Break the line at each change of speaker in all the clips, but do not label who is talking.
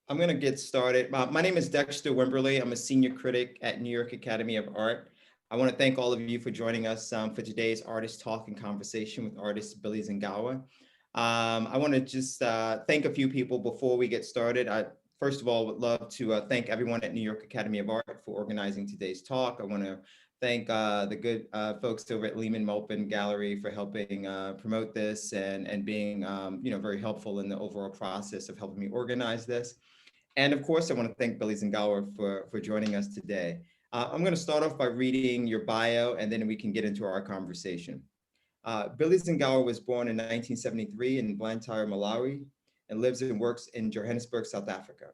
I'm going to get started. My name is Dexter Wimberly. I'm a senior critic at New York Academy of Art. I want to thank all of you for joining us for today's artist talk and conversation with artist Billie Zangewa. I want to just thank a few people before we get started. I, first of all, would love to thank everyone at New York Academy of Art for organizing today's talk. I want to thank the good folks over at Lehman Maupin Gallery for helping promote this and being very helpful in the overall process of helping me organize this. And of course, I want to thank Billie Zangewa for joining us today. I'm going to start off by reading your bio, and then we can get into our conversation. Billie Zangewa was born in 1973 in Blantyre, Malawi, and lives and works in Johannesburg, South Africa.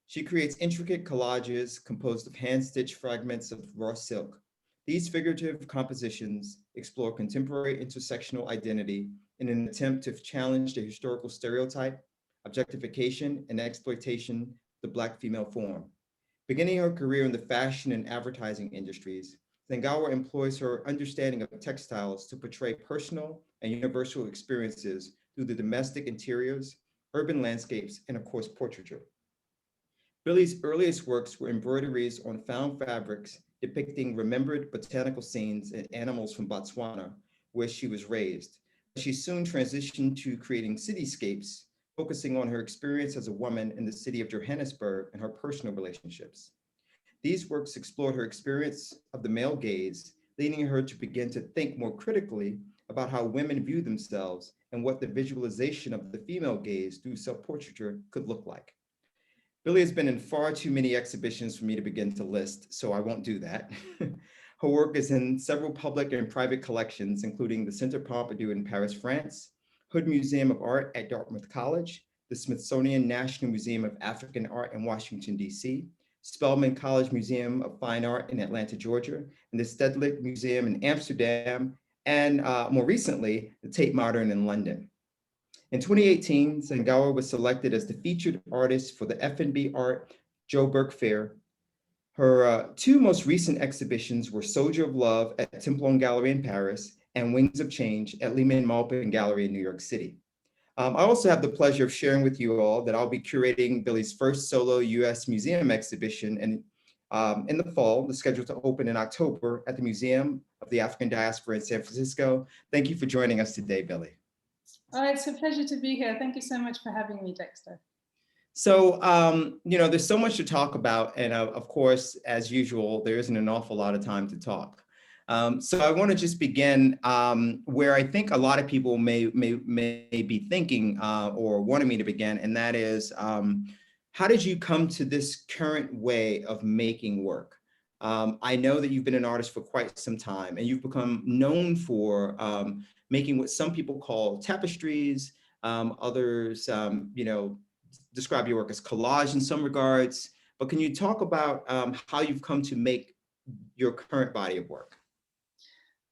She creates intricate collages composed of hand-stitched fragments of raw silk. These figurative compositions explore contemporary intersectional identity in an attempt to challenge the historical stereotype, objectification, and exploitation of the Black female form. Beginning her career in the fashion and advertising industries, Zangewa employs her understanding of textiles to portray personal and universal experiences through the domestic interiors, urban landscapes, and of course, portraiture. Billie's earliest works were embroideries on found fabrics depicting remembered botanical scenes and animals from Botswana, where she was raised. She soon transitioned to creating cityscapes, focusing on her experience as a woman in the city of Johannesburg and her personal relationships. These works explored her experience of the male gaze, leading her to begin to think more critically about how women view themselves and what the visualization of the female gaze through self-portraiture could look like. Billie has been in far too many exhibitions for me to begin to list, so I won't do that. Her work is in several public and private collections, including the Centre Pompidou in Paris, France, Hood Museum of Art at Dartmouth College, the Smithsonian National Museum of African Art in Washington, D.C., Spelman College Museum of Fine Art in Atlanta, Georgia, and the Stedelijk Museum in Amsterdam, and more recently, the Tate Modern in London. In 2018, Zangewa was selected as the featured artist for the F&B Art Joburg Fair. Her two most recent exhibitions were Soldier of Love at Templon Gallery in Paris and Wings of Change at Lehman Maupin Gallery in New York City. I also have the pleasure of sharing with you all that I'll be curating Billie's first solo US museum exhibition in the fall, the scheduled to open in October at the Museum of the African Diaspora in San Francisco. Thank you for joining us today, Billie.
Oh, it's a pleasure to be here. Thank you so much for having me, Dexter.
So, there's so much to talk about. And of course, as usual, there isn't an awful lot of time to talk. So I want to just begin where I think a lot of people may be thinking or wanting me to begin, and that is, how did you come to this current way of making work? I know that you've been an artist for quite some time, and you've become known for making what some people call tapestries, others, describe your work as collage in some regards, but can you talk about how you've come to make your current body of work?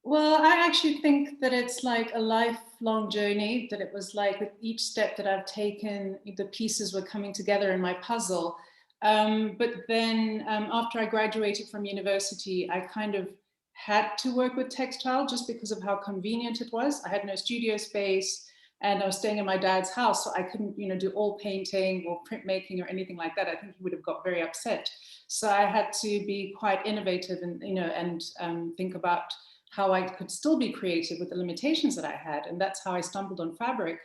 Well, I actually think that it's like a lifelong journey, that it was like with each step that I've taken, the pieces were coming together in my puzzle. But then after I graduated from university, I kind of had to work with textile just because of how convenient it was. I had no studio space and I was staying in my dad's house, so I couldn't, do all painting or printmaking or anything like that. I think he would have got very upset. So I had to be quite innovative and think about how I could still be creative with the limitations that I had. And that's how I stumbled on fabric.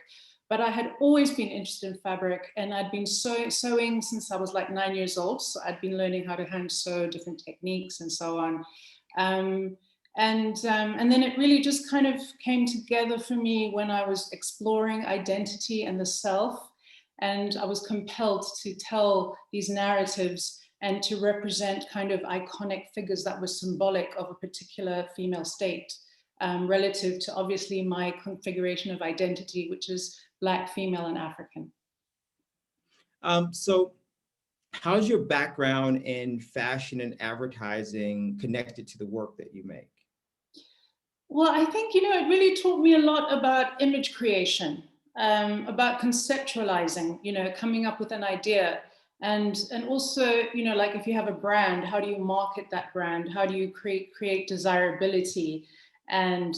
But I had always been interested in fabric, and I'd been sewing since I was like 9 years old. So I'd been learning how to hand sew, different techniques and so on. And then it really just kind of came together for me when I was exploring identity and the self. And I was compelled to tell these narratives and to represent kind of iconic figures that were symbolic of a particular female state, relative to obviously my configuration of identity, which is Black, female, and African.
So how's your background in fashion and advertising connected to the work that you make?
Well, I think, it really taught me a lot about image creation, about conceptualizing, coming up with an idea. And also, like if you have a brand, how do you market that brand? How do you create desirability and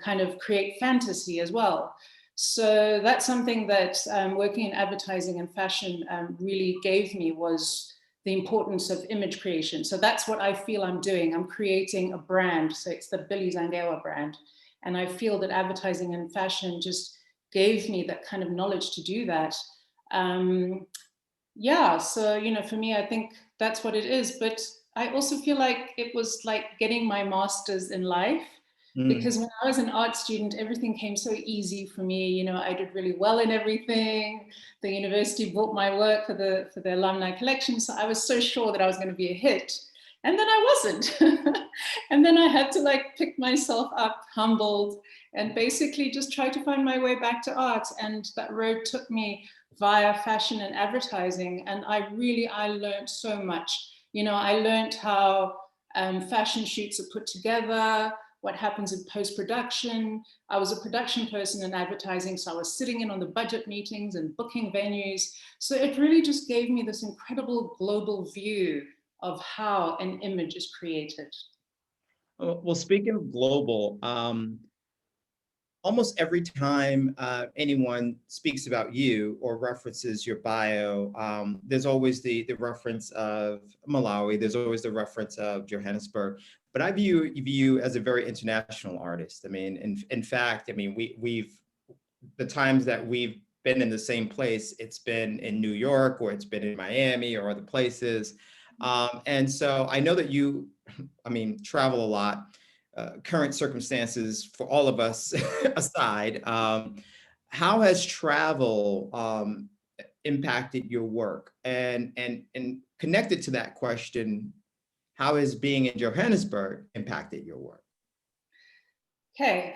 kind of create fantasy as well? So that's something that working in advertising and fashion really gave me, was the importance of image creation. So that's what I feel I'm doing. I'm creating a brand. So it's the Billie Zangewa brand. And I feel that advertising and fashion just gave me that kind of knowledge to do that. Yeah, so, you know, for me, I think that's what it is. But I also feel like it was like getting my master's in life,
Mm.
because when I was an art student, everything came so easy for me. You know, I did really well in everything. The university bought my work for the alumni collection. So I was so sure that I was going to be a hit. And then I wasn't. And then I had to like pick myself up, humbled, and basically just try to find my way back to art. And that road took me via fashion and advertising. And I learned so much. You know, I learned how fashion shoots are put together, what happens in post-production. I was a production person in advertising, so I was sitting in on the budget meetings and booking venues. So it really just gave me this incredible global view of how an image is created.
Well, speaking of global, almost every time anyone speaks about you or references your bio, there's always the reference of Malawi. There's always the reference of Johannesburg. But I view you as a very international artist. I mean, in fact, I mean, we've the times that we've been in the same place, it's been in New York or it's been in Miami or other places. And so I know that you, I mean, travel a lot. Current circumstances for all of us aside, how has travel impacted your work? And connected to that question, how has being in Johannesburg impacted your work?
Okay,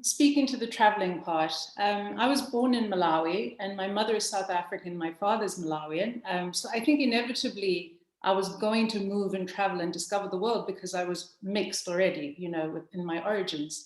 speaking to the traveling part, I was born in Malawi and my mother is South African, my father's Malawian. So I think inevitably I was going to move and travel and discover the world because I was mixed already, you know, in my origins.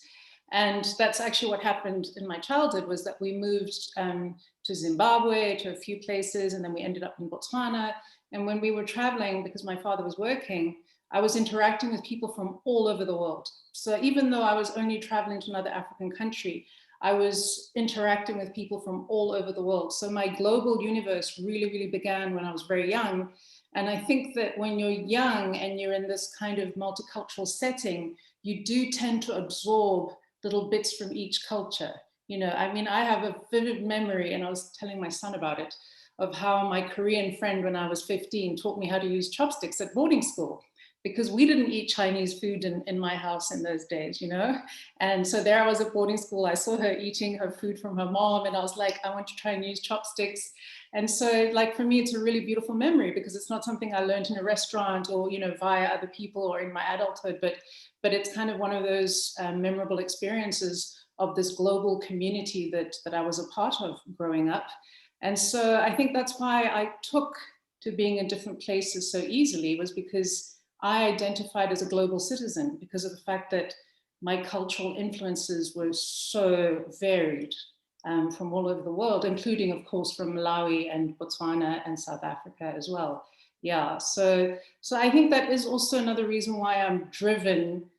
And that's actually what happened in my childhood, was that we moved to Zimbabwe, to a few places, and then we ended up in Botswana. And when we were traveling, because my father was working, I was interacting with people from all over the world. So even though I was only traveling to another African country, I was interacting with people from all over the world. So my global universe really began when I was very young. And I think that when you're young and you're in this kind of multicultural setting, you do tend to absorb little bits from each culture. You know, I mean, I have a vivid memory, and I was telling my son about it, of how my Korean friend when I was 15 taught me how to use chopsticks at boarding school, because we didn't eat Chinese food in my house in those days, you know? And so there I was at boarding school, I saw her eating her food from her mom, and I was like, I want to try and use chopsticks. And so like, for me, it's a really beautiful memory because it's not something I learned in a restaurant or, you know, via other people or in my adulthood, but it's kind of one of those memorable experiences of this global community that I was a part of growing up. And so I think that's why I took to being in different places so easily, was because I identified as a global citizen because of the fact that my cultural influences were so varied from all over the world, including, of course, from Malawi and Botswana and South Africa as well. Yeah, so I think that is also another reason why I'm driven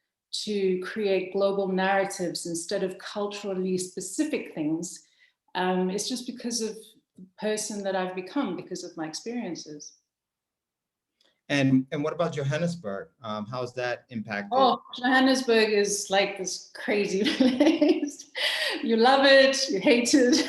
to create global narratives instead of culturally specific things. It's just because of the person that I've become, because of my experiences.
And what about Johannesburg? How's that impacted?
Oh, Johannesburg is like this crazy place. You love it, you hate it.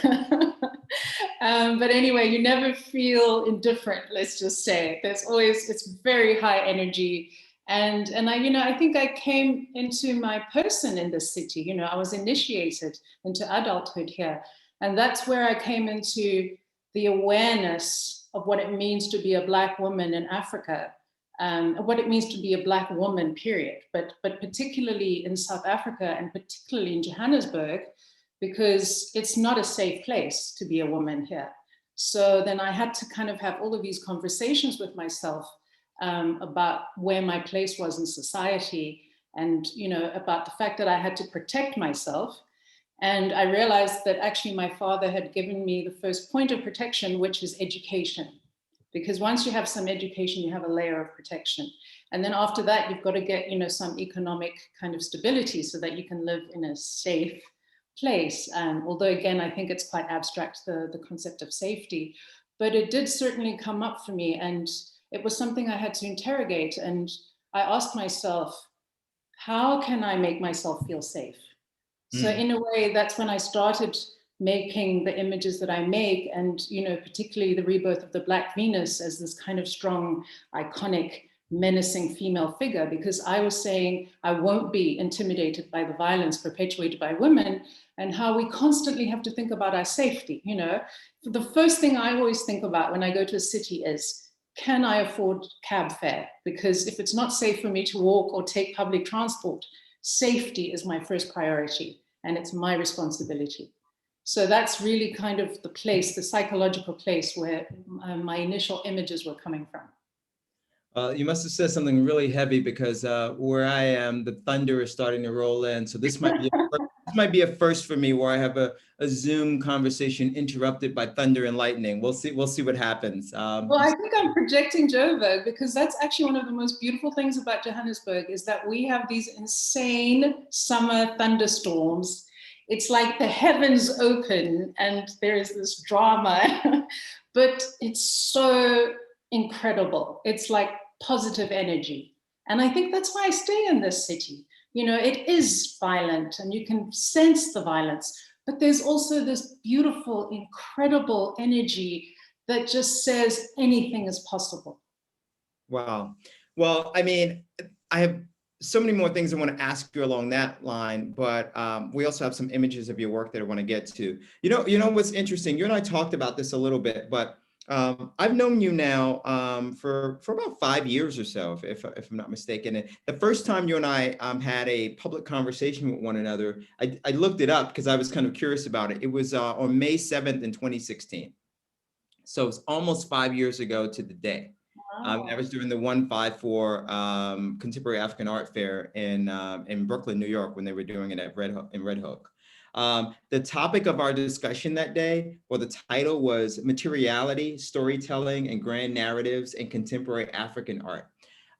But anyway, you never feel indifferent, let's just say. There's always, it's very high energy. And I, you know, I think I came into my person in this city. You know, I was initiated into adulthood here. And that's where I came into the awareness of what it means to be a Black woman in Africa. What it means to be a Black woman, period, but particularly in South Africa and particularly in Johannesburg, because it's not a safe place to be a woman here. So then I had to kind of have all of these conversations with myself about where my place was in society, and, you know, about the fact that I had to protect myself. And I realized that actually my father had given me the first point of protection, which is education. Because once you have some education, you have a layer of protection. And then after that, you've got to get, you know, some economic kind of stability so that you can live in a safe place. Although again, I think it's quite abstract, the concept of safety, but it did certainly come up for me, and it was something I had to interrogate. And I asked myself, how can I make myself feel safe? So
Mm.
in a way, that's when I started making the images that I make, and particularly the rebirth of the Black Venus as this kind of strong, iconic, menacing female figure, because I was saying I won't be intimidated by the violence perpetuated by women, and how we constantly have to think about our safety. The first thing I always think about when I go to a city is, can I afford cab fare? Because if it's not safe for me to walk or take public transport, safety is my first priority, and it's my responsibility. So that's really kind of the place, the psychological place where my initial images were coming from.
You must have said something really heavy, because where I am, the thunder is starting to roll in. So this might be a first for me, where I have a Zoom conversation interrupted by thunder and lightning. We'll see what happens.
Well, I think I'm projecting Joburg, because that's actually one of the most beautiful things about Johannesburg, is that we have these insane summer thunderstorms. It's like the heavens open and there is this drama, but it's so incredible. It's like positive energy. And I think that's why I stay in this city. It is violent and you can sense the violence, but there's also this beautiful, incredible energy that just says anything is possible.
Wow. Well, I mean, I have so many more things I want to ask you along that line, but we also have some images of your work that I want to get to. You know what's interesting? You and I talked about this a little bit, but I've known you now for about 5 years or so, if I'm not mistaken. And the first time you and I had a public conversation with one another, I looked it up because I was kind of curious about it. It was on May 7th in 2016. So it's almost 5 years ago to the day.
Wow.
That was during the 154 Contemporary African Art Fair in Brooklyn, New York, when they were doing it at Red Hook. The topic of our discussion that day, or the title, was Materiality, Storytelling, and Grand Narratives in Contemporary African Art.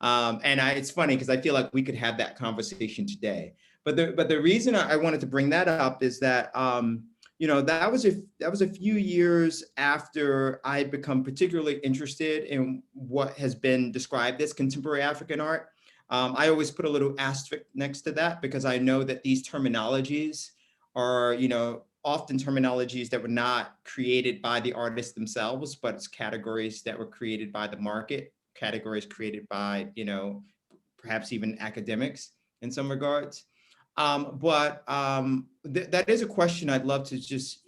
It's funny because I feel like we could have that conversation today. But the reason I wanted to bring that up is that that was a few years after I had become particularly interested in what has been described as contemporary African art. I always put a little asterisk next to that, because I know that these terminologies are, often terminologies that were not created by the artists themselves, but it's categories that were created by the market, categories created by, perhaps even academics in some regards. That is a question I'd love to just,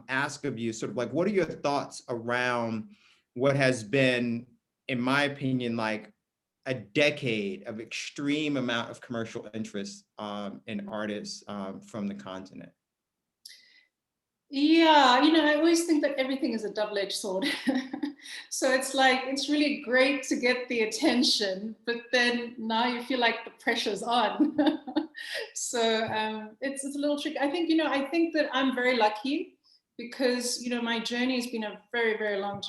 ask of you, sort of like, what are your thoughts around what has been, in my opinion, like a decade of extreme amount of commercial interest in artists from the continent?
Yeah, I always think that everything is a double-edged sword. So it's like, it's really great to get the attention, but then now you feel like the pressure's on. So it's a little tricky. I think, I think that I'm very lucky, because, my journey has been a very, very long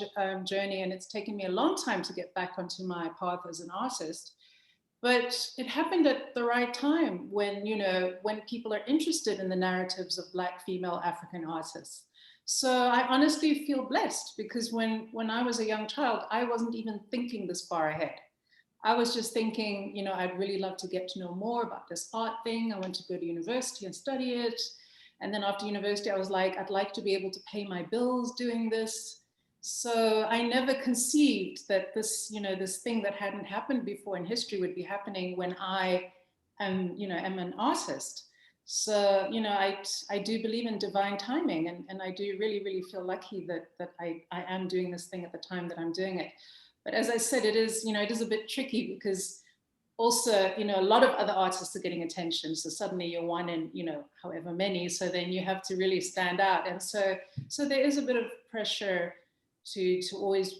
journey, and it's taken me a long time to get back onto my path as an artist. But it happened at the right time, when, when people are interested in the narratives of Black female African artists. So I honestly feel blessed, because when I was a young child, I wasn't even thinking this far ahead. I was just thinking, I'd really love to get to know more about this art thing. I went to go to university and study it. And then after university, I was like, I'd like to be able to pay my bills doing this. So I never conceived that this, this thing that hadn't happened before in history would be happening when I am, am an artist. So, I do believe in divine timing, and I do really, really feel lucky that I am doing this thing at the time that I'm doing it. But as I said, it is a bit tricky, because also, a lot of other artists are getting attention. So suddenly you're one in, however many. So then you have to really stand out. And so there is a bit of pressure to always,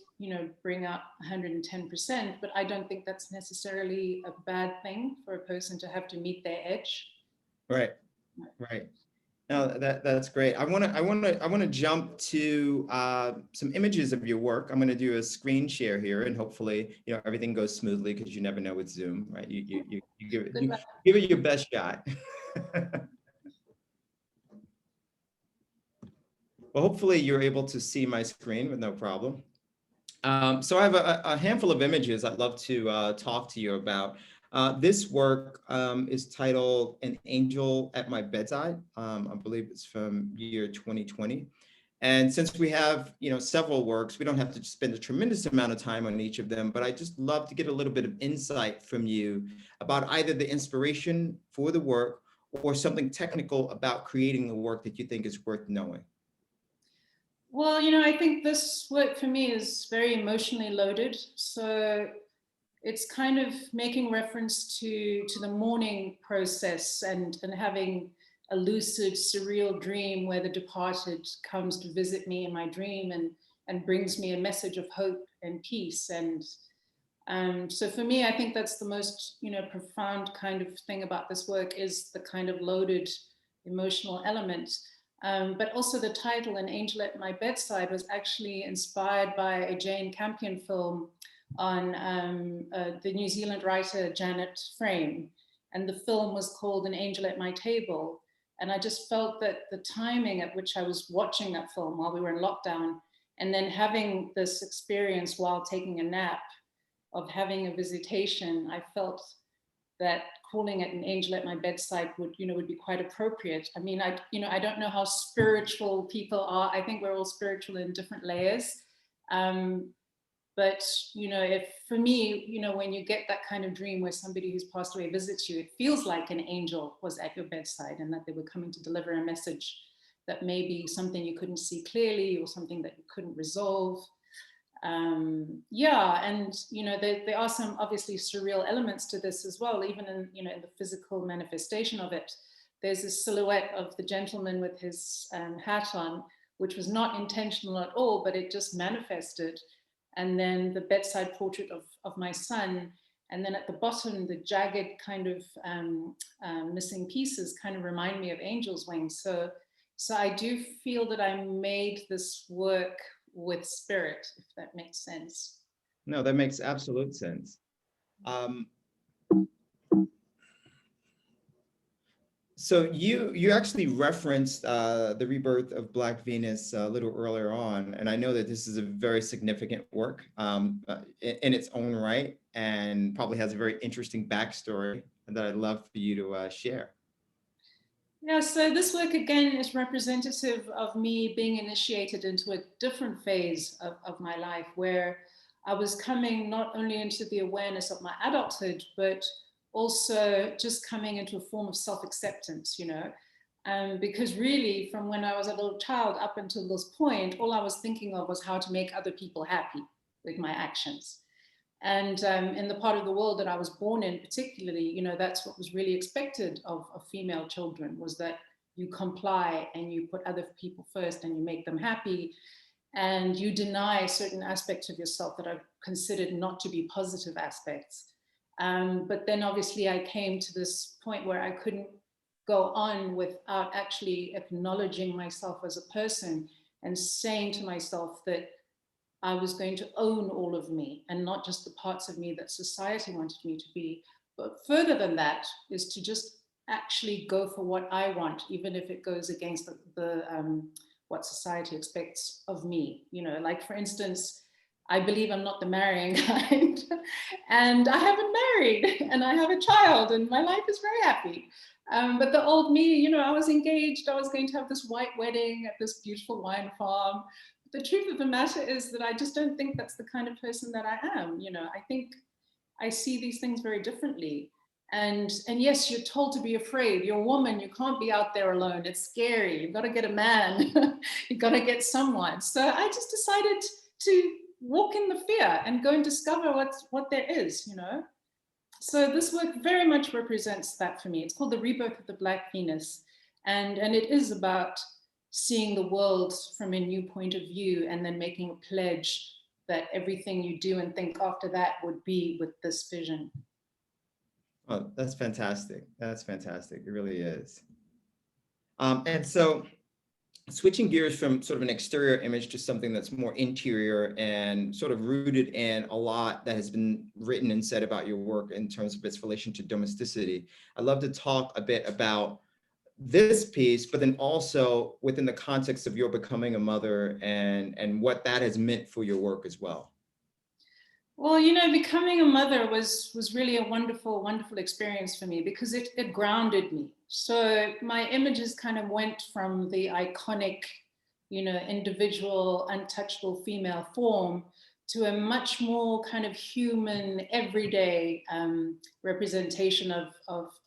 bring up 110%. But I don't think that's necessarily a bad thing for a person to have to meet their edge.
Right, right. No, that's great. I want to jump to some images of your work. I'm going to do a screen share here, and hopefully, everything goes smoothly, because you never know with Zoom, right? You give it your best shot. Well, hopefully you're able to see my screen with no problem. So I have a handful of images I'd love to talk to you about. This work is titled An Angel at My Bedside. I believe it's from year 2020. And since we have, several works, we don't have to spend a tremendous amount of time on each of them, but I just love to get a little bit of insight from you about either the inspiration for the work or something technical about creating the work that you think is worth knowing.
Well, I think this work for me is very emotionally loaded. So it's kind of making reference to the mourning process and having a lucid, surreal dream where the departed comes to visit me in my dream and brings me a message of hope and peace. And so for me, I think that's the most, profound kind of thing about this work is the kind of loaded emotional element. But also the title, An Angel at My Bedside, was actually inspired by a Jane Campion film on the New Zealand writer Janet Frame. And the film was called An Angel at My Table. And I just felt that the timing at which I was watching that film while we were in lockdown, and then having this experience while taking a nap of having a visitation, I felt that calling it An Angel at My Bedside would be quite appropriate. I mean, I don't know how spiritual people are. I think we're all spiritual in different layers. But, if for me, when you get that kind of dream where somebody who's passed away visits you, it feels like an angel was at your bedside and that they were coming to deliver a message that may be something you couldn't see clearly or something that you couldn't resolve. Yeah, and there are some obviously surreal elements to this as well, even in in the physical manifestation of it. There's a silhouette of the gentleman with his hat on, which was not intentional at all, but it just manifested. And then the bedside portrait of my son, and then at the bottom, the jagged kind of missing pieces kind of remind me of angel's wings. So I do feel that I made this work with spirit, if that makes sense.
No, that makes absolute sense. So you actually referenced the rebirth of Black Venus a little earlier on, and I know that this is a very significant work in its own right, and probably has a very interesting backstory that I'd love for you to share.
Yeah, so this work again is representative of me being initiated into a different phase of my life where I was coming not only into the awareness of my adulthood, but also just coming into a form of self-acceptance, because really from when I was a little child up until this point, all I was thinking of was how to make other people happy with my actions. And in the part of the world that I was born in, particularly, that's what was really expected of female children, was that you comply and you put other people first and you make them happy. And you deny certain aspects of yourself that are considered not to be positive aspects. But then obviously I came to this point where I couldn't go on without actually acknowledging myself as a person and saying to myself that I was going to own all of me and not just the parts of me that society wanted me to be. But further than that is to just actually go for what I want, even if it goes against what society expects of me. Like for instance, I believe I'm not the marrying kind and I haven't married and I have a child and my life is very happy. But the old me, I was engaged, I was going to have this white wedding at this beautiful wine farm. The truth of the matter is that I just don't think that's the kind of person that I am. I think I see these things very differently. And yes, you're told to be afraid. You're a woman, you can't be out there alone. It's scary. You've got to get a man. You've got to get someone. So I just decided to walk in the fear and go and discover what there is, So this work very much represents that for me. It's called The Rebirth of the Black Venus. And it is about seeing the world from a new point of view and then making a pledge that everything you do and think after that would be with this vision.
Oh, that's fantastic. That's fantastic. It really is. And so switching gears from sort of an exterior image to something that's more interior and sort of rooted in a lot that has been written and said about your work in terms of its relation to domesticity, I'd love to talk a bit about this piece, but then also within the context of your becoming a mother and what that has meant for your work as well.
Well, you know, becoming a mother was really a wonderful, wonderful experience for me because it grounded me. So my images kind of went from the iconic, you know, individual, untouchable female form to a much more kind of human, everyday representation of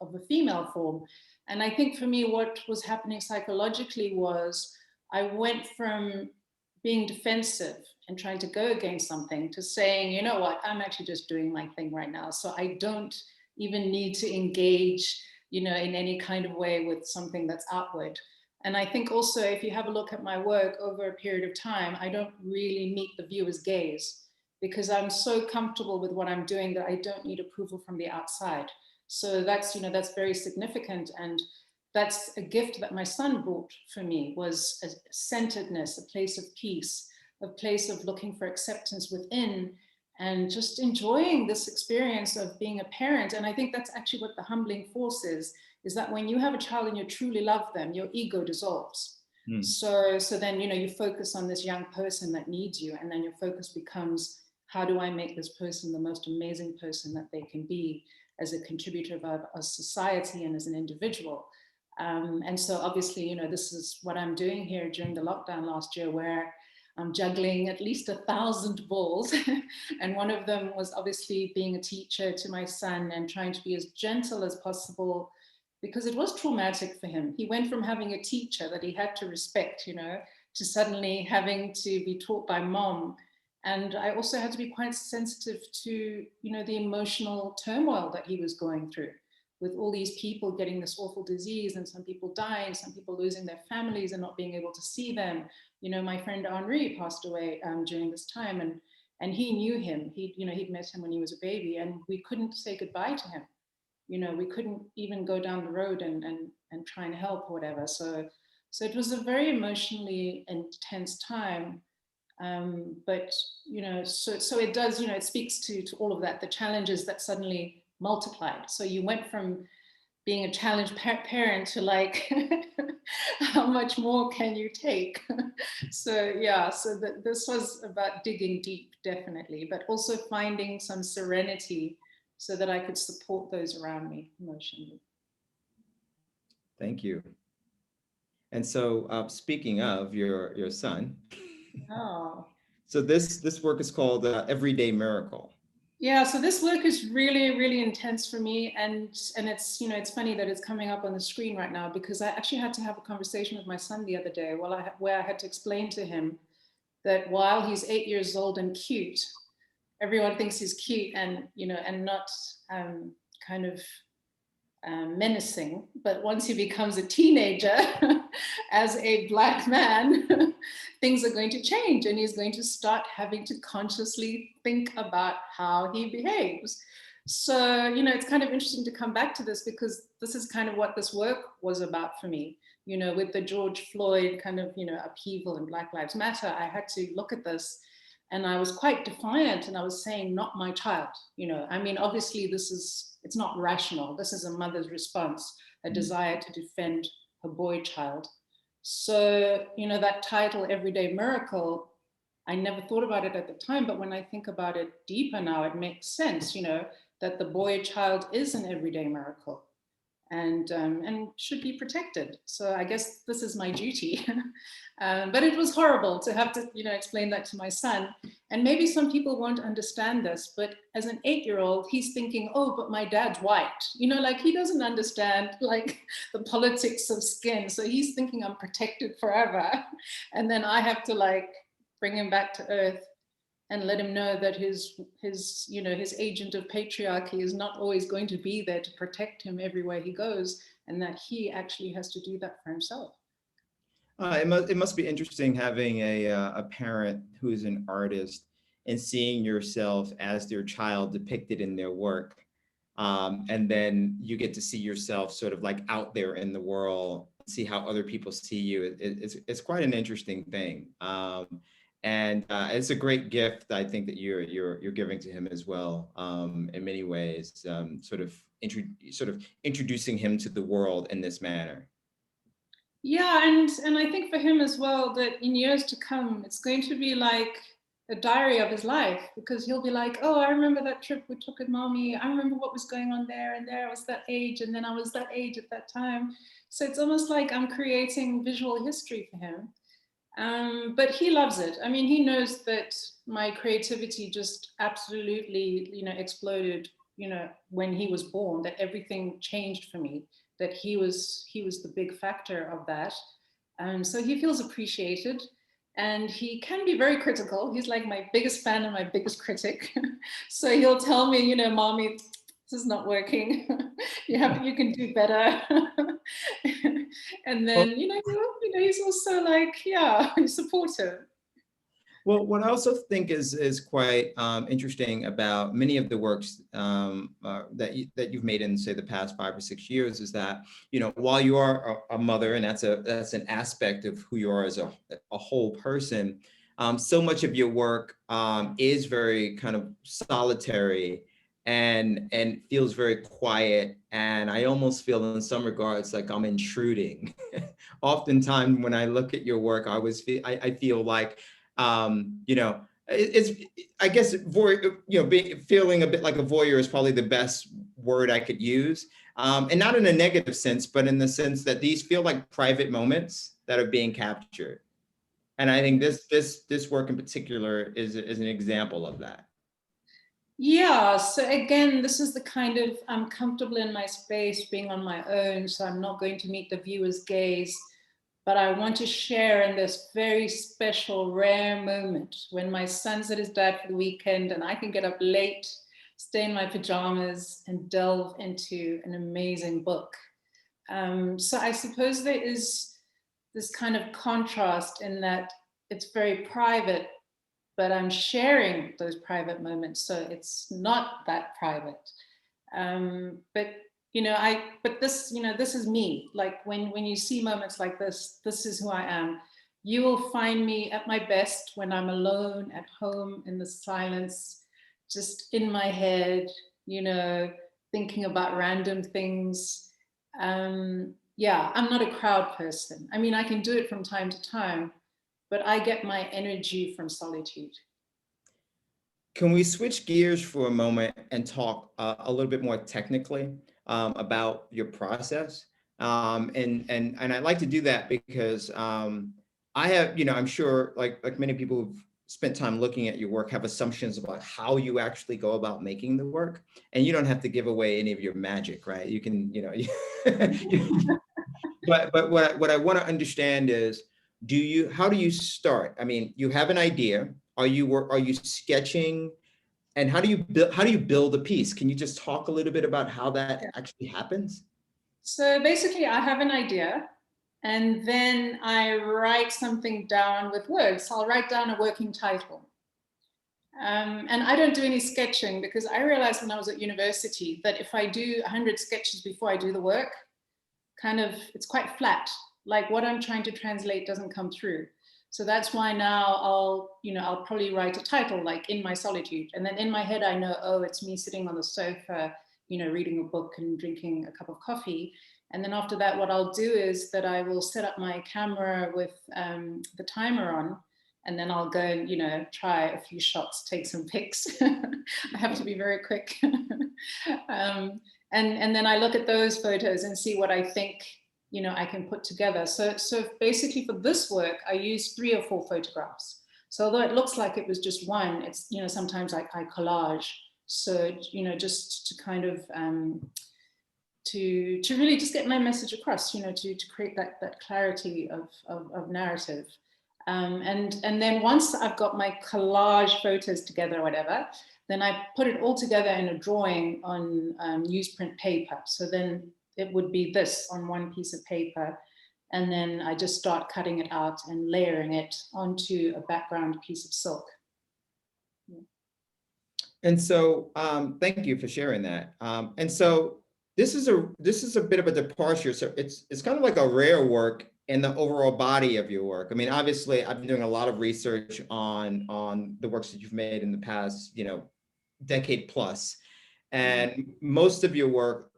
a female form. And I think for me, what was happening psychologically was I went from being defensive and trying to go against something to saying, you know what, I'm actually just doing my thing right now. So I don't even need to engage, you know, in any kind of way with something that's outward. And I think also if you have a look at my work over a period of time, I don't really meet the viewer's gaze because I'm so comfortable with what I'm doing that I don't need approval from the outside. So that's, you know, that's very significant. And that's a gift that my son brought for me, was a centeredness, a place of peace, a place of looking for acceptance within and just enjoying this experience of being a parent. And I think that's actually what the humbling force is that when you have a child and you truly love them, your ego dissolves. So then, you know, you focus on this young person that needs you, and then your focus becomes, how do I make this person the most amazing person that they can be as a contributor of a society and as an individual? And so obviously, you know, this is what I'm doing here during the lockdown last year, where I'm juggling at least 1,000 balls. And one of them was obviously being a teacher to my son and trying to be as gentle as possible, because it was traumatic for him. He went from having a teacher that he had to respect, you know, to suddenly having to be taught by mom. And I also had to be quite sensitive to, you know, the emotional turmoil that he was going through, with all these people getting this awful disease and some people dying, some people losing their families and not being able to see them. You know, my friend Henri passed away during this time, and he knew him. He'd met him when he was a baby, and we couldn't say goodbye to him. You know, we couldn't even go down the road and try and help or whatever. So it was a very emotionally intense time. But you know, so it does, you know, it speaks to all of that, the challenges that suddenly multiplied. So you went from being a challenged parent to like, how much more can you take? So yeah, so this was about digging deep, definitely, but also finding some serenity so that I could support those around me emotionally.
Thank you. And so speaking of your son,
Oh.
so this work is called Everyday Miracle.
Yeah, so this work is really, really intense for me, and it's, you know, it's funny that it's coming up on the screen right now because I actually had to have a conversation with my son the other day, where I had to explain to him that while he's 8 years old and cute, everyone thinks he's cute and, you know, and not kind of menacing. But once he becomes a teenager, as a Black man, things are going to change, and he's going to start having to consciously think about how he behaves. So, you know, it's kind of interesting to come back to this because this is kind of what this work was about for me. You know, with the George Floyd kind of, you know, upheaval and Black Lives Matter, I had to look at this and I was quite defiant, and I was saying, not my child. You know, I mean, obviously it's not rational. This is a mother's response, a desire to defend her boy child. So, you know, that title, Everyday Miracle, I never thought about it at the time, but when I think about it deeper now, it makes sense, you know, that the boy child is an everyday miracle and should be protected. So I guess this is my duty. But it was horrible to have to, you know, explain that to my son. And maybe some people won't understand this, but as an 8-year-old, he's thinking, oh, but my dad's white. You know, like he doesn't understand like the politics of skin. So he's thinking I'm protected forever. And then I have to like bring him back to earth and let him know that his you know, his agent of patriarchy is not always going to be there to protect him everywhere he goes, and that he actually has to do that for himself.
It must be interesting having a parent who's an artist and seeing yourself as their child depicted in their work. And then you get to see yourself sort of like out there in the world, see how other people see you. It's quite an interesting thing. And it's a great gift, I think, that you're giving to him as well, in many ways, sort of introducing him to the world in this manner.
Yeah, and I think for him as well, that in years to come, it's going to be like a diary of his life, because he'll be like, oh, I remember that trip we took with mommy. I remember what was going on there, and there I was that age, and then I was that age at that time. So it's almost like I'm creating visual history for him. But he loves it. I mean, he knows that my creativity just absolutely, exploded, when he was born, that everything changed for me, that he was the big factor of that. So he feels appreciated, and he can be very critical. He's like my biggest fan and my biggest critic. So he'll tell me, mommy, this is not working. You can do better. And then, he's also like, yeah, he's supportive.
Well, what I also think is quite interesting about many of the works that you've made in, say, the past 5 or 6 years is that, while you are a mother, and that's an aspect of who you are as a whole person, so much of your work is very kind of solitary and feels very quiet. And I almost feel in some regards like I'm intruding. Oftentimes when I look at your work, I feel like it's, I guess, feeling a bit like a voyeur is probably the best word I could use. And not in a negative sense, but in the sense that these feel like private moments that are being captured. And I think this work in particular is an example of that.
Yeah, so again, this is the kind of, I'm comfortable in my space being on my own, so I'm not going to meet the viewer's gaze, but I want to share in this very special, rare moment when my son's at his dad for the weekend and I can get up late, stay in my pajamas, and delve into an amazing book. So I suppose there is this kind of contrast in that it's very private, but I'm sharing those private moments, so it's not that private. But this is me. Like when you see moments like this is who I am. You will find me at my best when I'm alone at home in the silence, just in my head, thinking about random things. Yeah, I'm not a crowd person. I mean, I can do it from time to time, but I get my energy from solitude.
Can we switch gears for a moment and talk a little bit more technically about your process? And I'd like to do that because I have, I'm sure like many people who've spent time looking at your work have assumptions about how you actually go about making the work, and you don't have to give away any of your magic, right? You can, but what I want to understand is, how do you start? I mean, you have an idea. Are you sketching? And how do you build a piece? Can you just talk a little bit about how that actually happens?
So basically, I have an idea, and then I write something down with words. So I'll write down a working title. And I don't do any sketching, because I realized when I was at university that if I do 100 sketches before I do the work, it's quite flat. Like what I'm trying to translate doesn't come through. So that's why now I'll probably write a title like In My Solitude. And then in my head, I know, oh, it's me sitting on the sofa, reading a book and drinking a cup of coffee. And then after that, what I'll do is that I will set up my camera with the timer on, and then I'll go and, try a few shots, take some pics. I have to be very quick. And then I look at those photos and see what I think I can put together. So basically for this work, I use 3 or 4 photographs. So although it looks like it was just one, it's, sometimes I collage. So, just to kind of, to really just get my message across, to create that clarity of narrative. And then once I've got my collage photos together or whatever, then I put it all together in a drawing on newsprint paper. So then it would be this on one piece of paper. And then I just start cutting it out and layering it onto a background piece of silk.
And so, thank you for sharing that. And so this is a bit of a departure. So it's kind of like a rare work in the overall body of your work. I mean, obviously, I've been doing a lot of research on the works that you've made in the past, decade plus, and most of your work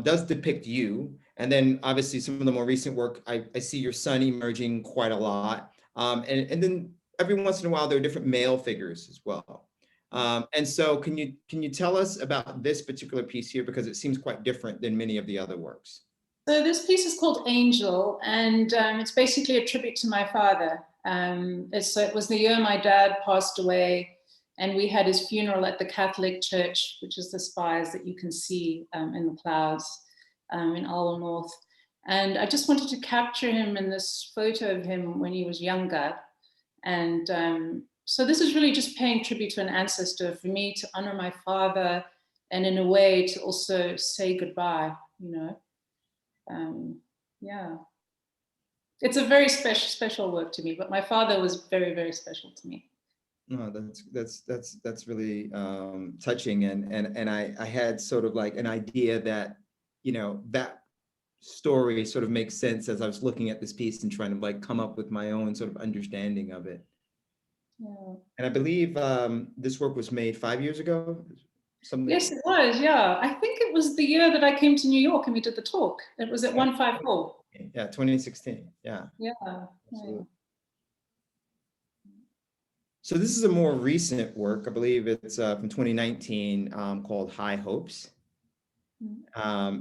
does depict you, And then obviously some of the more recent work, I see your son emerging quite a lot. And then every once in a while, there are different male figures as well. And so can you tell us about this particular piece here, because it seems quite different than many of the other works?
So this piece is called Angel, and it's basically a tribute to my father. It was the year my dad passed away, and we had his funeral at the Catholic Church, which is the spires that you can see in the clouds in Owl North. And I just wanted to capture him in this photo of him when he was younger. And so this is really just paying tribute to an ancestor, for me to honor my father, and in a way to also say goodbye, you know. Yeah, it's a very special work to me, but my father was very, very special to me.
No, that's really touching, and I had sort of like an idea that, you know, that story sort of makes sense as I was looking at this piece and trying to like come up with my own sort of understanding of it.
Yeah.
And I believe this work was made 5 years ago. Something.
Yes, it was. Yeah, I think it was the year that I came to New York and we did the talk. It was at 154.
Yeah, 2016. Yeah.
Yeah.
Absolutely. So this is a more recent work. I believe it's from 2019 called High Hopes.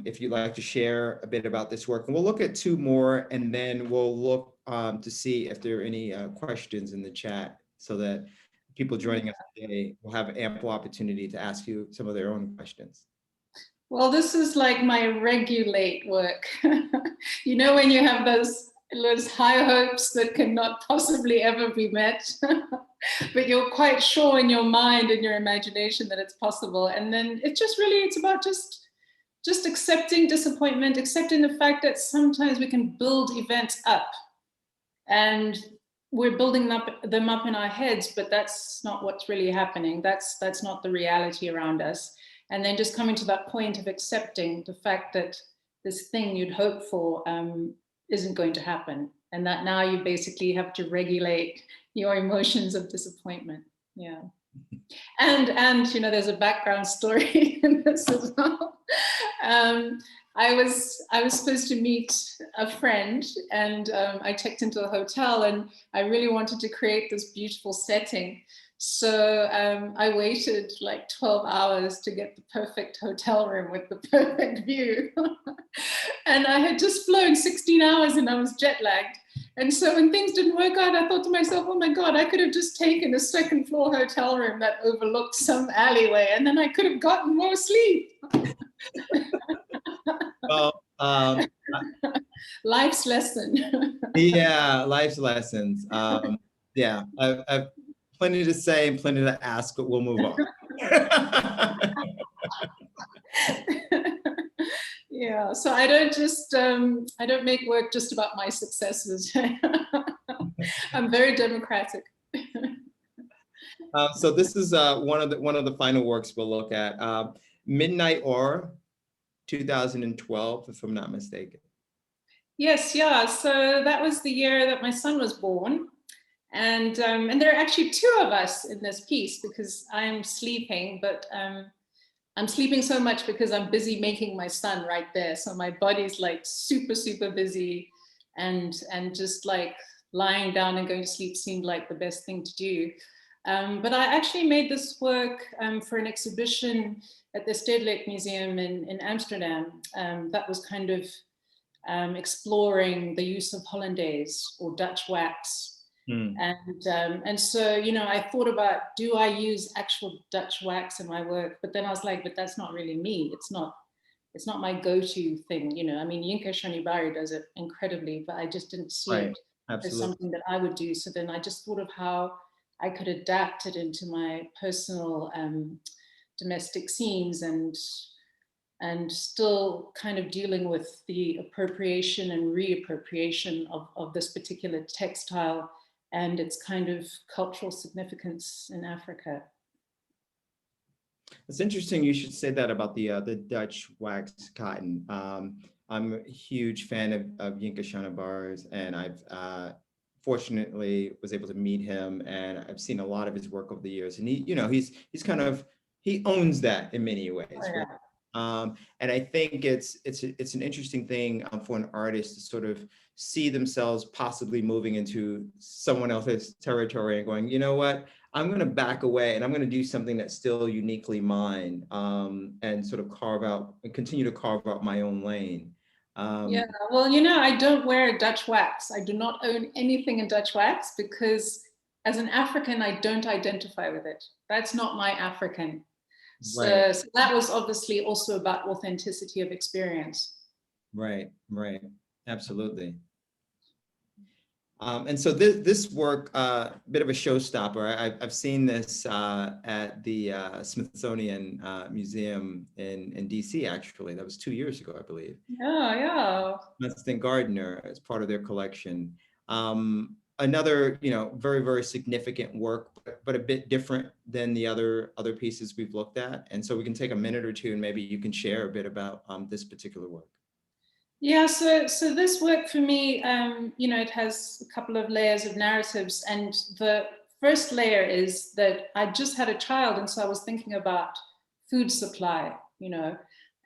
If you'd like to share a bit about this work, and we'll look at two more, and then we'll look to see if there are any questions in the chat, so that people joining us today will have ample opportunity to ask you some of their own questions.
Well, this is like my regulate work. You know, when you have those high hopes that cannot possibly ever be met, but you're quite sure in your mind and your imagination that it's possible. And then it's about just accepting disappointment, accepting the fact that sometimes we can build events up, and we're building them up in our heads, but that's not what's really happening. That's not the reality around us. And then just coming to that point of accepting the fact that this thing you'd hope for isn't going to happen, and that now you basically have to regulate your emotions of disappointment. Yeah. And you know, there's a background story in this as well. I was supposed to meet a friend, and I checked into a hotel, and I really wanted to create this beautiful setting. So I waited like 12 hours to get the perfect hotel room with the perfect view. And I had just flown 16 hours and I was jet lagged. And so when things didn't work out, I thought to myself, oh my God, I could have just taken a second floor hotel room that overlooked some alleyway, and then I could have gotten more sleep.
Well,
life's lesson.
Yeah, life's lessons. Yeah, I've plenty to say and plenty to ask, but we'll move on.
Yeah, so I don't make work just about my successes. I'm very democratic.
So this is one of the final works we'll look at. Midnight Aura, 2012, if I'm not mistaken.
Yes, yeah. So that was the year that my son was born. And there are actually two of us in this piece, because I'm sleeping, but I'm sleeping so much because I'm busy making my son right there. So my body's like super, super busy, and just like lying down and going to sleep seemed like the best thing to do. But I actually made this work for an exhibition at the Stedelijk Museum in Amsterdam that was kind of exploring the use of Hollandaise or Dutch wax. And so, you know, I thought about, do I use actual Dutch wax in my work? But then I was like, but that's not really me. It's not my go-to thing. You know, I mean, Yinka Shonibari does it incredibly, but I just didn't see it as something that I would do. So then I just thought of how I could adapt it into my personal domestic scenes, and still kind of dealing with the appropriation and reappropriation of this particular textile and its kind of cultural significance in Africa.
It's interesting you should say that about the Dutch wax cotton. I'm a huge fan of Yinka Shonibari's, and I've fortunately was able to meet him, and I've seen a lot of his work over the years. And he owns that in many ways.
Oh, yeah.
Right? And I think it's an interesting thing for an artist to sort of see themselves possibly moving into someone else's territory and going, you know what, I'm going to back away and I'm going to do something that's still uniquely mine, and sort of carve out and continue to carve out my own lane.
Yeah, well, you know, I don't wear Dutch wax. I do not own anything in Dutch wax because as an African, I don't identify with it. That's not my African.
Right,
So that was obviously also about authenticity of experience.
right, right. Absolutely. And so this work, bit of a showstopper. I've seen this at the Smithsonian Museum in DC, actually. That was 2 years ago, I believe.
Yeah, yeah.
Winston Gardner as part of their collection. Another, very, very significant work, but a bit different than the other pieces we've looked at. And so we can take a minute or two and maybe you can share a bit about this particular work.
Yeah, so this work for me, it has a couple of layers of narratives. And the first layer is that I just had a child. And so I was thinking about food supply,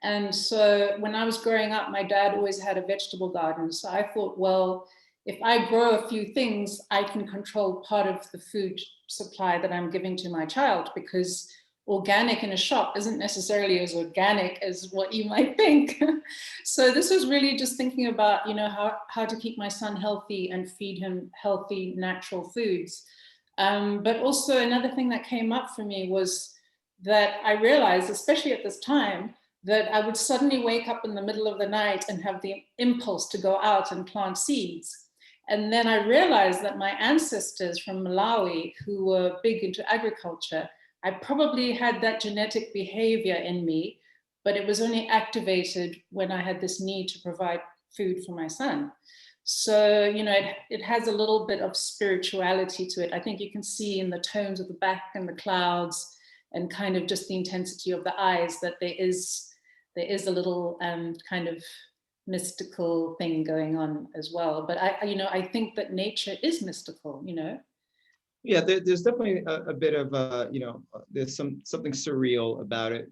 And so when I was growing up, my dad always had a vegetable garden. So I thought, well, if I grow a few things, I can control part of the food supply that I'm giving to my child, because organic in a shop isn't necessarily as organic as what you might think. So this was really just thinking about, how to keep my son healthy and feed him healthy, natural foods. But also another thing that came up for me was that I realized, especially at this time, that I would suddenly wake up in the middle of the night and have the impulse to go out and plant seeds. And then I realized that my ancestors from Malawi, who were big into agriculture, I probably had that genetic behavior in me, but it was only activated when I had this need to provide food for my son. So, it has a little bit of spirituality to it. I think you can see in the tones of the back and the clouds and kind of just the intensity of the eyes that there is a little kind of mystical thing going on as well. But I think that nature is mystical,
Yeah, there's definitely a bit of there's something surreal about it.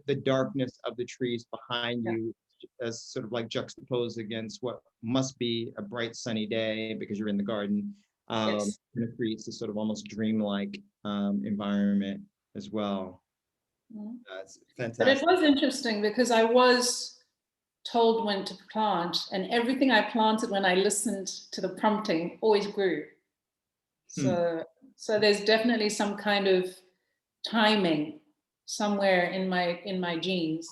The darkness of the trees behind you, as sort of like juxtaposed against what must be a bright sunny day because you're in the garden.
Yes.
And it creates this sort of almost dreamlike environment as well.
Mm.
That's
But it
fantastic.
was interesting because I was told when to plant, and everything I planted when I listened to the prompting always grew.
Hmm.
So there's definitely some kind of timing somewhere in my genes.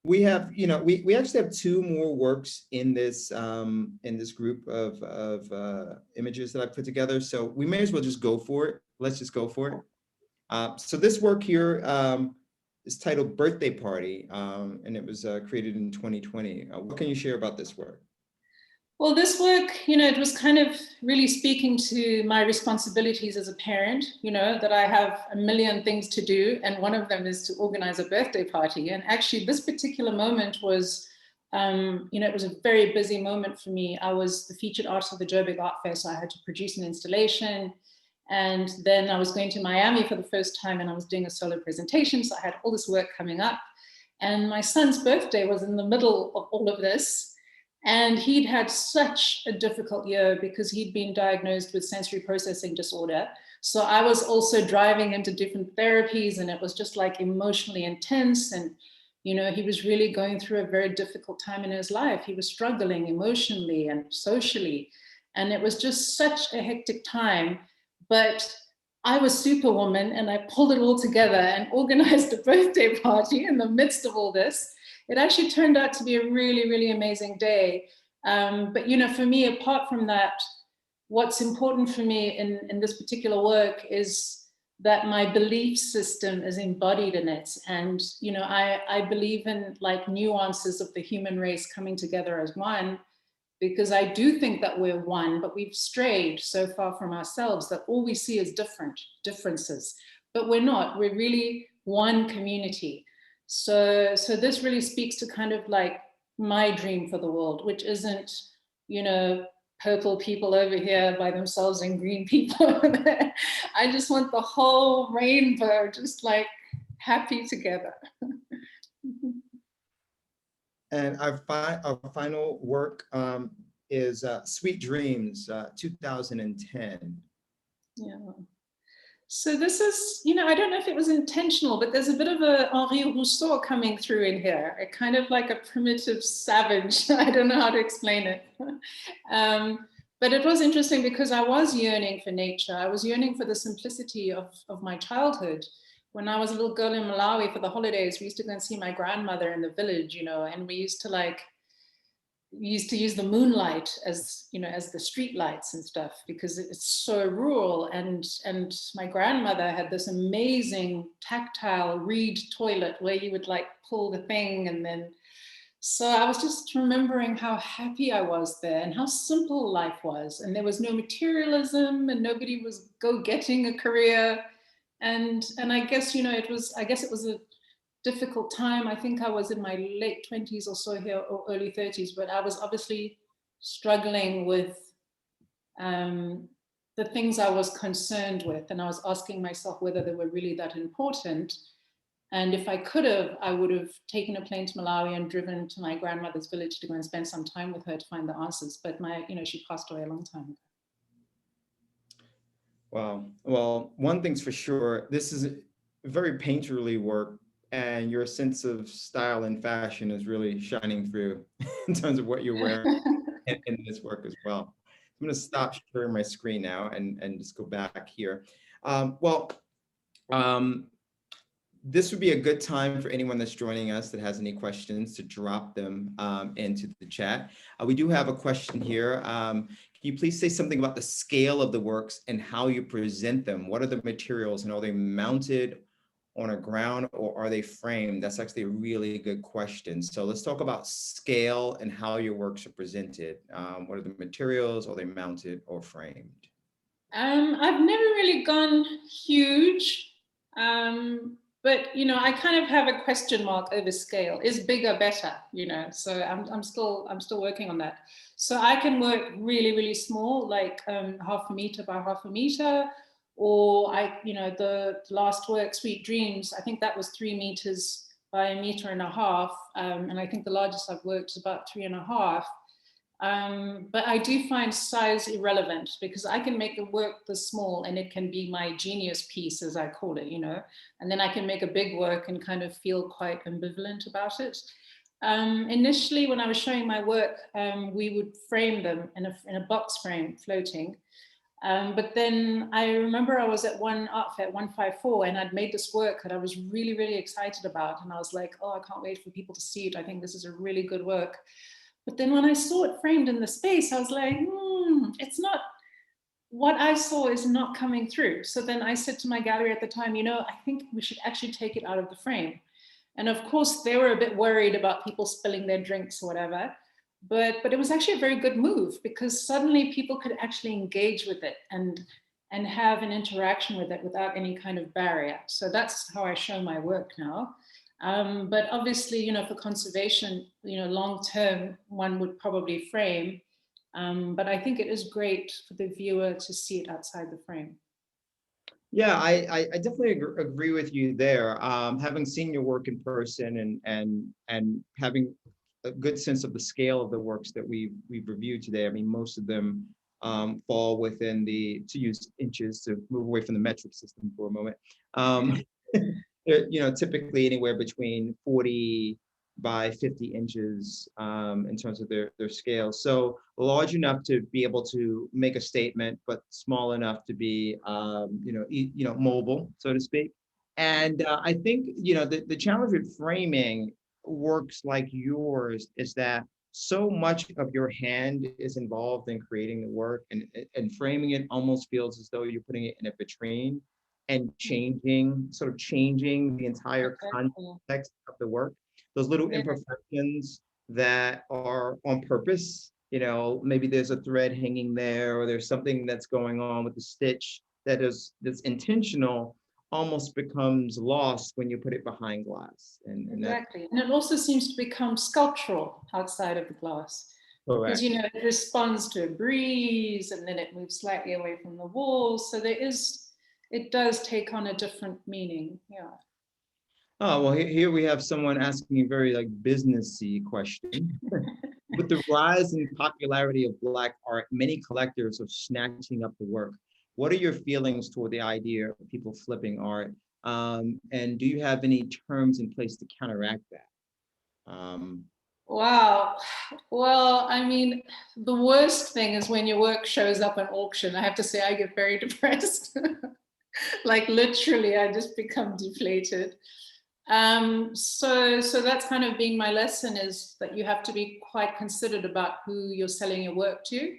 We have, we actually have two more works in this group of images that I put together. So we may as well just go for it. Let's just go for it. So this work here is titled Birthday Party, and it was created in 2020. What can you share about this work?
Well, this work, it was kind of really speaking to my responsibilities as a parent, that I have a million things to do. And one of them is to organize a birthday party. And actually, this particular moment was, it was a very busy moment for me. I was the featured artist of the Joburg Art Fair, so I had to produce an installation. And then I was going to Miami for the first time and I was doing a solo presentation. So I had all this work coming up. And my son's birthday was in the middle of all of this. And he'd had such a difficult year because he'd been diagnosed with sensory processing disorder. So I was also driving him to different therapies and it was just like emotionally intense. And, he was really going through a very difficult time in his life. He was struggling emotionally and socially. And it was just such a hectic time. But I was Superwoman and I pulled it all together and organized a birthday party in the midst of all this. It actually turned out to be a really, really amazing day. But, for me, apart from that, what's important for me in this particular work is that my belief system is embodied in it. And, I believe in like nuances of the human race coming together as one, because I do think that we're one, but we've strayed so far from ourselves that all we see is differences. But we're not, we're really one community. So this really speaks to kind of like my dream for the world, which isn't, purple people over here by themselves and green people over there. I just want the whole rainbow just like happy together.
And our final work is Sweet Dreams, 2010.
Yeah. So this is, I don't know if it was intentional, but there's a bit of a Henri Rousseau coming through in here, a kind of like a primitive savage. I don't know how to explain it. But it was interesting because I was yearning for nature. I was yearning for the simplicity of my childhood. When I was a little girl in Malawi for the holidays, we used to go and see my grandmother in the village, and we used to use the moonlight as as the street lights and stuff, because it's so rural. And my grandmother had this amazing tactile reed toilet where you would like pull the thing, and then so I was just remembering how happy I was there and how simple life was, and there was no materialism and nobody was go getting a career. And I guess it was a difficult time. I think I was in my late 20s or so here, or early 30s, but I was obviously struggling with the things I was concerned with. And I was asking myself whether they were really that important. And if I could have, I would have taken a plane to Malawi and driven to my grandmother's village to go and spend some time with her to find the answers. But she passed away a long time ago.
Wow. Well, one thing's for sure, this is very painterly work, and your sense of style and fashion is really shining through in terms of what you're wearing in this work as well. I'm going to stop sharing my screen now and just go back here. Well, this would be a good time for anyone that's joining us that has any questions to drop them into the chat. We do have a question here. Can you please say something about the scale of the works and how you present them? What are the materials, and are they mounted on a ground or are they framed? That's actually a really good question. So let's talk about scale and how your works are presented. What are the materials? Are they mounted or framed?
I've never really gone huge. But I kind of have a question mark over scale. Is bigger better? So I'm still working on that. So I can work really, really small, like half a meter by half a meter, or the last work, Sweet Dreams, I think that was 3 meters by 1.5 meters, and I think the largest I've worked is about 3.5. But I do find size irrelevant, because I can make the work this small and it can be my genius piece, as I call it, and then I can make a big work and kind of feel quite ambivalent about it. Initially, when I was showing my work, we would frame them in a box frame floating. But then I remember I was at one art fair, 154, and I'd made this work that I was really, really excited about. And I was like, oh, I can't wait for people to see it. I think this is a really good work. But then when I saw it framed in the space, I was like, it's not, what I saw is not coming through. So then I said to my gallery at the time, I think we should actually take it out of the frame. And of course, they were a bit worried about people spilling their drinks or whatever. But it was actually a very good move, because suddenly people could actually engage with it and have an interaction with it without any kind of barrier. So that's how I show my work now. But obviously, for conservation, long term, one would probably frame. But I think it is great for the viewer to see it outside the frame.
Yeah, I definitely agree with you there. Having seen your work in person and having a good sense of the scale of the works that we've reviewed today. I mean, most of them fall within to use inches, to move away from the metric system for a moment. Typically anywhere between 40 by 50 inches in terms of their scale. So large enough to be able to make a statement, but small enough to be, mobile, so to speak. And I think, the challenge with framing works like yours is that so much of your hand is involved in creating the work, and framing it almost feels as though you're putting it in a vitrine and changing the entire context of the work. Those little imperfections that are on purpose, maybe there's a thread hanging there, or there's something that's going on with the stitch that's intentional, almost becomes lost when you put it behind glass.
Exactly. And it also seems to become sculptural outside of the glass.
Correct.
Because, it responds to a breeze, and then it moves slightly away from the wall. So it does take on a different meaning. Yeah.
Oh, well, here we have someone asking a very like businessy question. With the rise in popularity of Black art, many collectors are snatching up the work. What are your feelings toward the idea of people flipping art? And do you have any terms in place to counteract that?
Wow. Well, I mean, the worst thing is when your work shows up at auction. I have to say, I get very depressed. Like literally, I just become deflated. So that's kind of being my lesson, is that you have to be quite considered about who you're selling your work to.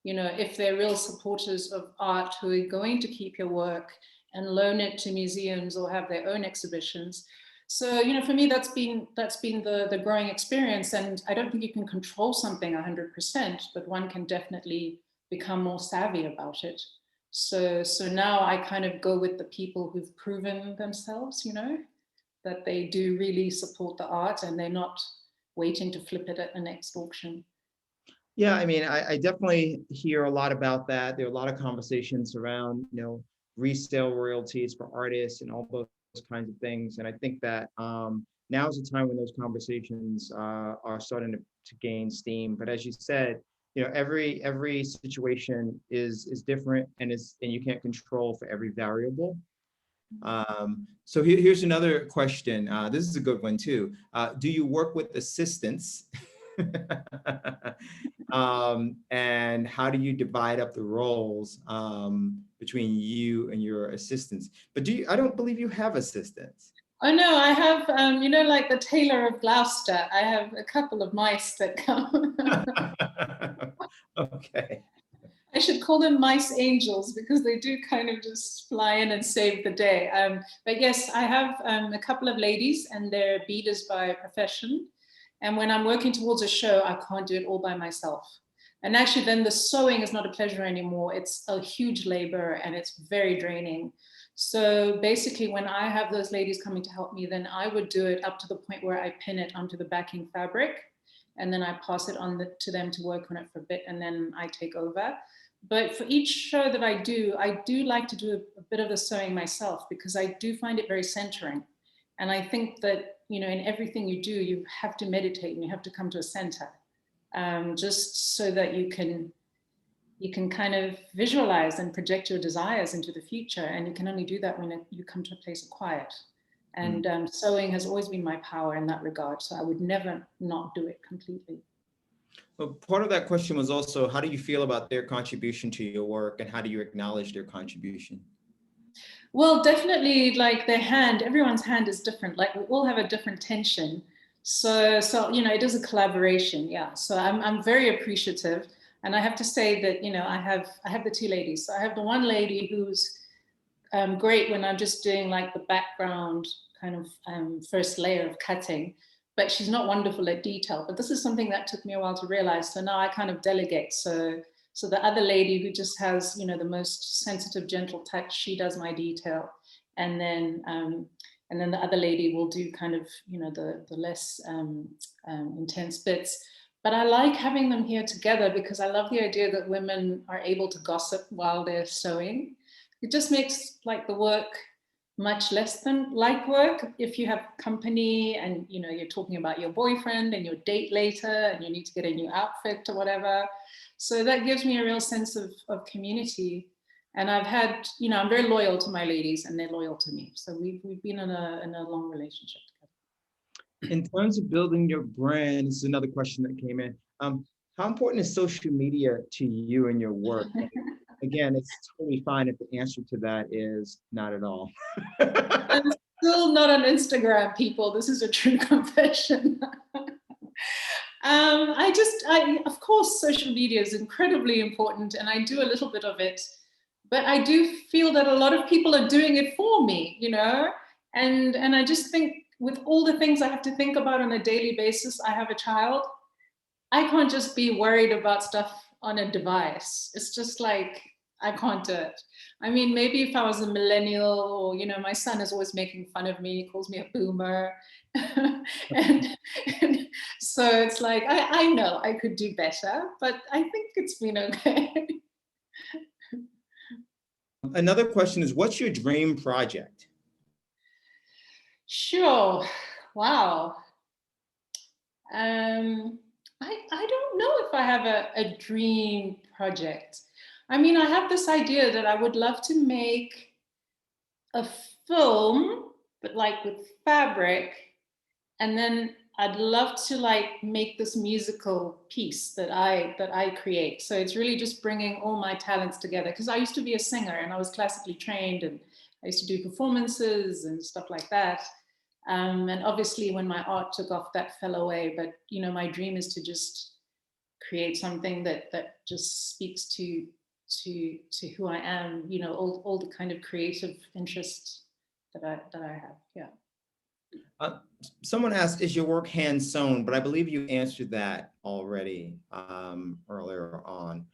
You know, if they're real supporters of art who are going to keep your work and loan it to museums or have their own exhibitions. So, you know, for me, that's been the growing experience. And I don't think you can control something 100%, but one can definitely become more savvy about it. So now I kind of go with the people who've proven themselves, you know, that they do really support the art and they're not waiting to flip it at the next auction.
Yeah, I mean, I definitely hear a lot about that. There are a lot of conversations around, resale royalties for artists and all those kinds of things. And I think that now is the time when those conversations are starting to gain steam. But as you said, every situation is different and you can't control for every variable. So here's another question. This is a good one too. Do you work with assistants? And how do you divide up the roles between you and your assistants? But I don't believe you have assistants.
Oh no, I have, you know, like the Tailor of Gloucester, I have a couple of mice that come.
Okay.
I should call them mice angels because they do kind of just fly in and save the day. But yes, I have a couple of ladies and they're beaders by profession. And when I'm working towards a show, I can't do it all by myself. And actually then the sewing is not a pleasure anymore. It's a huge labor and it's very draining. So basically when I have those ladies coming to help me, then I would do it up to the point where I pin it onto the backing fabric and then I pass it on to them to work on it for a bit and then I take over. But for each show that I do like to do a bit of the sewing myself because I do find it very centering. And I think that, you know, in everything you do, you have to meditate and you have to come to a center, just so that you can kind of visualize and project your desires into the future. And you can only do that when you come to a place of quiet. And sewing has always been my power in that regard. So I would never not do it completely.
Well, part of that question was also, how do you feel about their contribution to your work and how do you acknowledge their contribution?
Well, definitely like their hand, everyone's hand is different. Like we all have a different tension. So you know, it is a collaboration, yeah. So I'm very appreciative. And I have to say that, you know, I have the two ladies. So I have the one lady who's great when I'm just doing like the background kind of first layer of cutting, but she's not wonderful at detail. But this is something that took me a while to realize. So now I kind of delegate. So the other lady who just has, you know, the most sensitive, gentle touch, she does my detail. And then the other lady will do kind of, you know, the less intense bits. But I like having them here together because I love the idea that women are able to gossip while they're sewing. It just makes like the work much less than like work if you have company and, you know, you're talking about your boyfriend and your date later and you need to get a new outfit or whatever. So that gives me a real sense of community. And I've had, you know, I'm very loyal to my ladies and they're loyal to me. So we've been in a long relationship together.
In terms of building your brand, this is another question that came in. How important is social media to you and your work? Again, it's totally fine if the answer to that is not at all.
I'm still not on Instagram, people. This is a true confession. Of course, social media is incredibly important and I do a little bit of it, but I do feel that a lot of people are doing it for me, you know? And I just think with all the things I have to think about on a daily basis, I have a child, I can't just be worried about stuff on a device. It's just like, I can't do it. I mean, maybe if I was a millennial or, you know, my son is always making fun of me, he calls me a boomer. and, and so it's like, I know I could do better, but I think it's been okay.
Another question is, what's your dream project?
Sure. Wow. I don't know if I have a dream project. I mean, I have this idea that I would love to make a film, but like with fabric, and then I'd love to like make this musical piece that I create. So it's really just bringing all my talents together, because I used to be a singer and I was classically trained, and I used to do performances and stuff like that. And obviously when my art took off, that fell away. But you know, my dream is to just create something that just speaks to who I am, you know, all the kind of creative interests that I have. Yeah.
Someone asked, is your work hand sewn? But I believe you answered that already earlier on.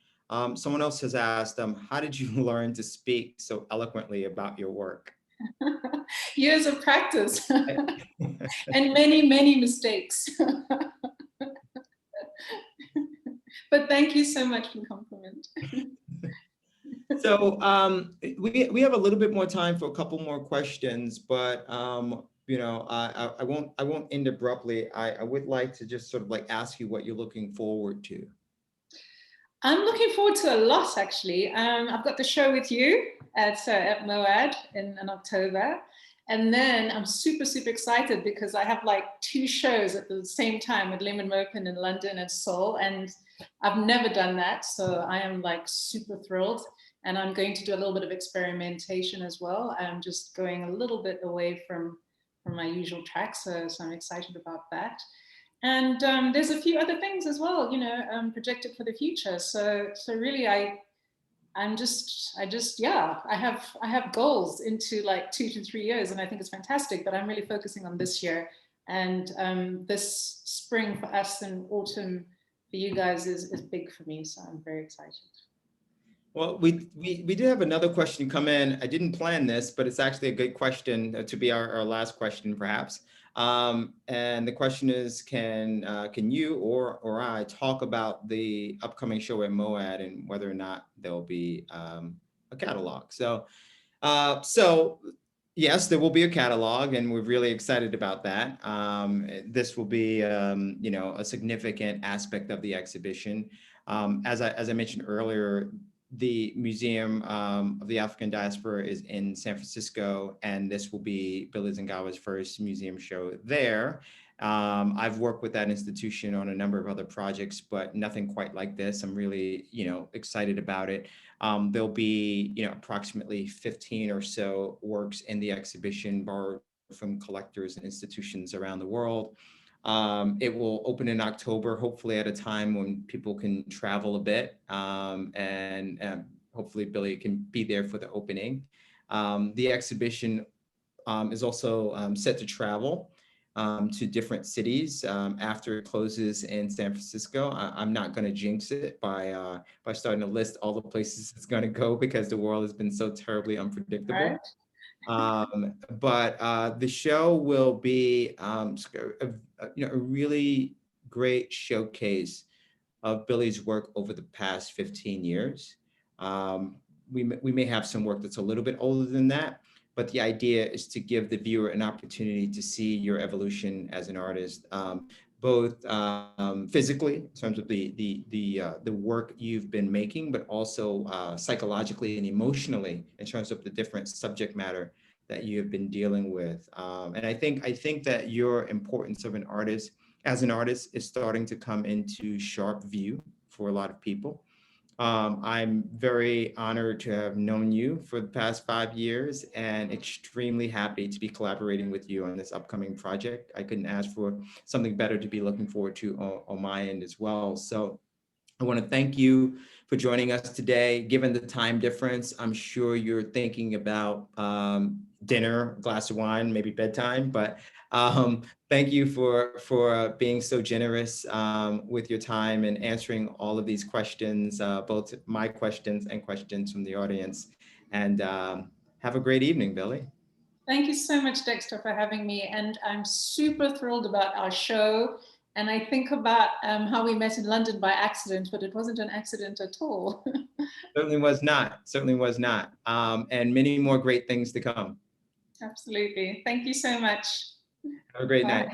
Someone else has asked, how did you learn to speak so eloquently about your work?
Years of practice and many mistakes. But thank you so much for the compliment.
So we have a little bit more time for a couple more questions, but you know, I won't end abruptly. I would like to just sort of like ask you what you're looking forward to.
I'm looking forward to a lot, actually. I've got the show with you at MOAD in October. And then I'm super excited because I have like 2 shows at the same time with Lemon Mopin in London and Seoul. And I've never done that. So I am like super thrilled. And I'm going to do a little bit of experimentation as well. I'm just going a little bit away from my usual track. So I'm excited about that. And there's a few other things as well, you know, projected for the future. So really, I have goals into like 2 to 3 years, and I think it's fantastic. But I'm really focusing on this year, and this spring for us and autumn for you guys is big for me. So I'm very excited.
Well, we did have another question come in. I didn't plan this, but it's actually a good question to be our last question, perhaps. And the question is, can you or I talk about the upcoming show at MOAD and whether or not there'll be a catalog? So yes, there will be a catalog, and we're really excited about that. This will be you know, a significant aspect of the exhibition. As I mentioned earlier, the Museum of the African Diaspora is in San Francisco, and this will be Billie Zangewa's first museum show there. I've worked with that institution on a number of other projects, but nothing quite like this. I'm really, you know, excited about it. There'll be, you know, approximately 15 or so works in the exhibition, borrowed from collectors and institutions around the world. It will open in October, hopefully at a time when people can travel a bit, and hopefully Billie can be there for the opening. The exhibition is also set to travel to different cities after it closes in San Francisco. I'm not going to jinx it by starting to list all the places it's going to go, because the world has been so terribly unpredictable.
Right.
But the show will be you know, a really great showcase of Billie's work over the past 15 years. We may have some work that's a little bit older than that, but the idea is to give the viewer an opportunity to see your evolution as an artist, both physically in terms of the work you've been making, but also psychologically and emotionally in terms of the different subject matter that you have been dealing with. And I think that your importance of an artist as an artist is starting to come into sharp view for a lot of people. I'm very honored to have known you for the past 5 years, and extremely happy to be collaborating with you on this upcoming project. I couldn't ask for something better to be looking forward to on my end as well. So I want to thank you for joining us today. Given the time difference, I'm sure you're thinking about dinner, a glass of wine, maybe bedtime, but thank you for being so generous with your time and answering all of these questions, both my questions and questions from the audience. And have a great evening, Billie.
Thank you so much, Dexter, for having me. And I'm super thrilled about our show. And I think about how we met in London by accident, but it wasn't an accident at all.
Certainly was not, certainly was not. And many more great things to come.
Absolutely. Thank you so much.
Have a great
Bye.
night.